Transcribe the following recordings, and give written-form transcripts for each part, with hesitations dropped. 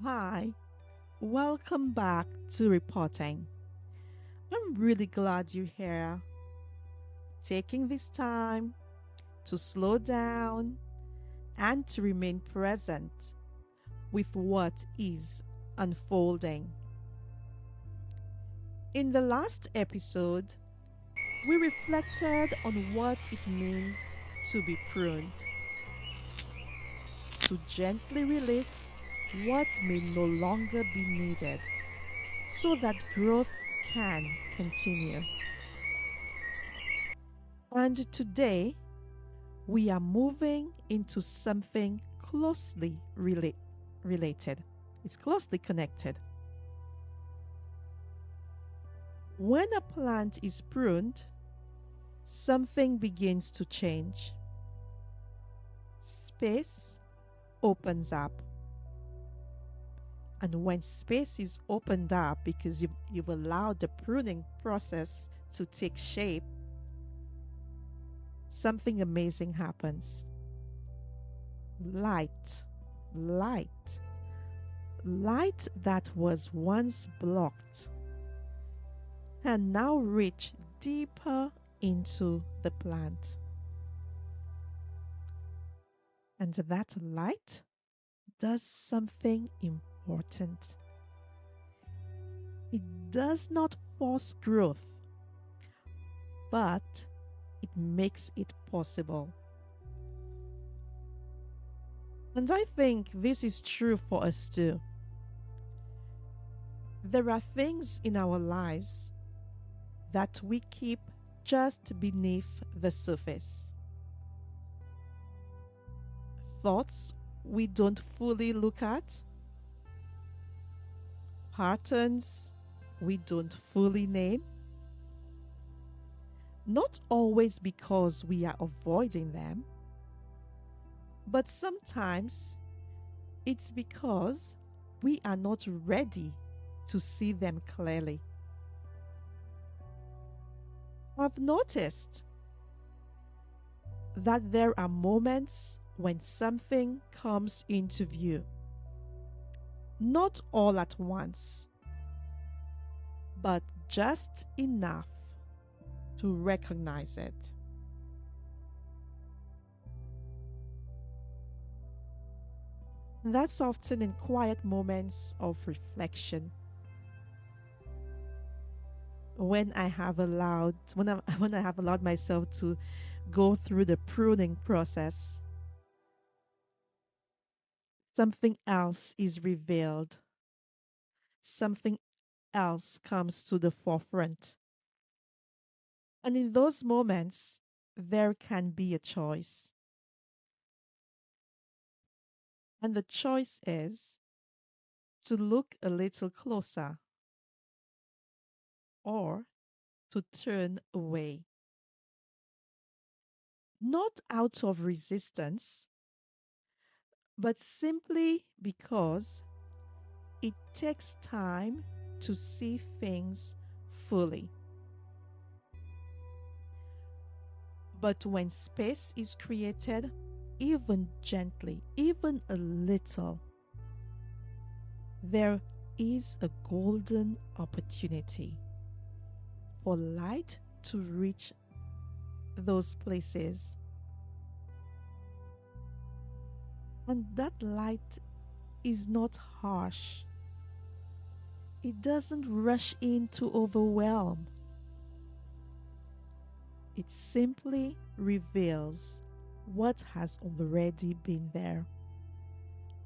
Hi, welcome back to Repotting. I'm really glad you're here, taking this time to slow down and to remain present with what is unfolding. In the last episode, we reflected on what it means to be pruned, to gently release what may no longer be needed so that growth can continue. And today, we are moving into something closely related. It's closely connected. When a plant is pruned, something begins to change. Space opens up. And when space is opened up because you've allowed the pruning process to take shape, something amazing happens. Light, light, light that was once blocked and now reach deeper into the plant. And that light does something important. It does not force growth, but it makes it possible. And I think this is true for us too. There are things in our lives that we keep just beneath the surface. Thoughts we don't fully look at, patterns we don't fully name, not always because we are avoiding them, but sometimes it's because we are not ready to see them clearly. I've noticed that there are moments when something comes into view, not all at once, but just enough to recognize it. That's often in quiet moments of reflection when I have allowed myself to go through the pruning process, something else is revealed, something else comes to the forefront. And in those moments, there can be a choice. And the choice is to look a little closer or to turn away. Not out of resistance, but simply because it takes time to see things fully. But when space is created, even gently, even a little, there is a golden opportunity for light to reach those places. And that light is not harsh, it doesn't rush in to overwhelm. It simply reveals what has already been there.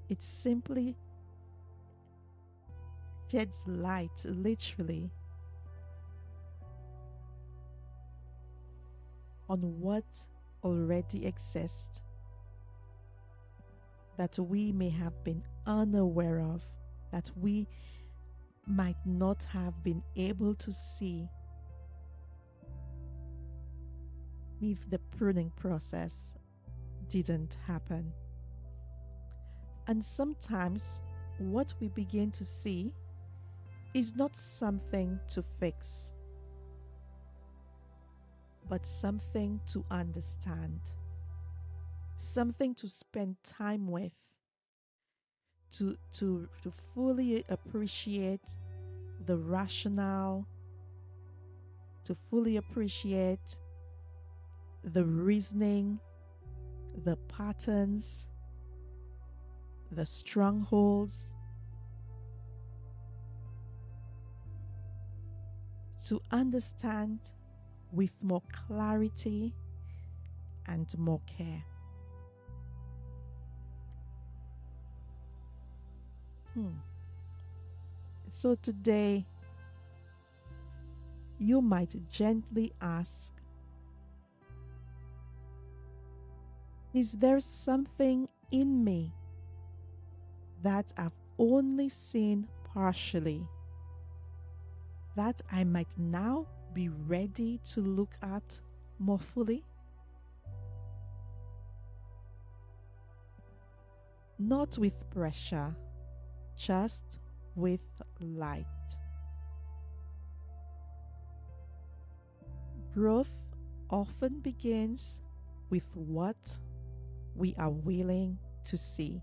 It simply sheds light, literally, on what already exists that we may have been unaware of, that we might not have been able to see if the pruning process didn't happen. And sometimes what we begin to see is not something to fix, but something to understand, something to spend time with, to fully appreciate the rationale, to fully appreciate the reasoning, the patterns, the strongholds, to understand with more clarity and more care. Hmm. So today, you might gently ask, is there something in me that I've only seen partially that I might now be ready to look at more fully? Not with pressure, just with light. Growth often begins with what we are willing to see.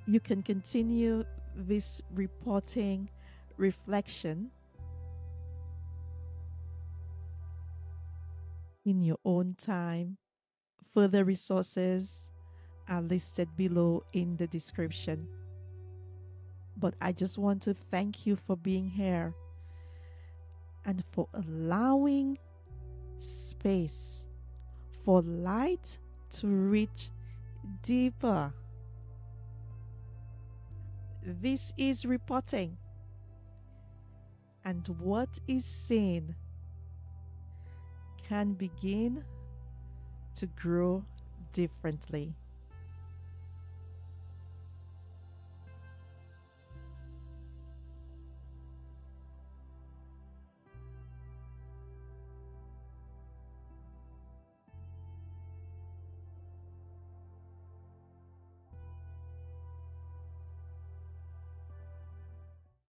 You can continue this reporting reflection in your own time. Further resources are listed below in the description. But I just want to thank you for being here and for allowing space for light to reach deeper. This is reporting, and what is seen can begin to grow differently.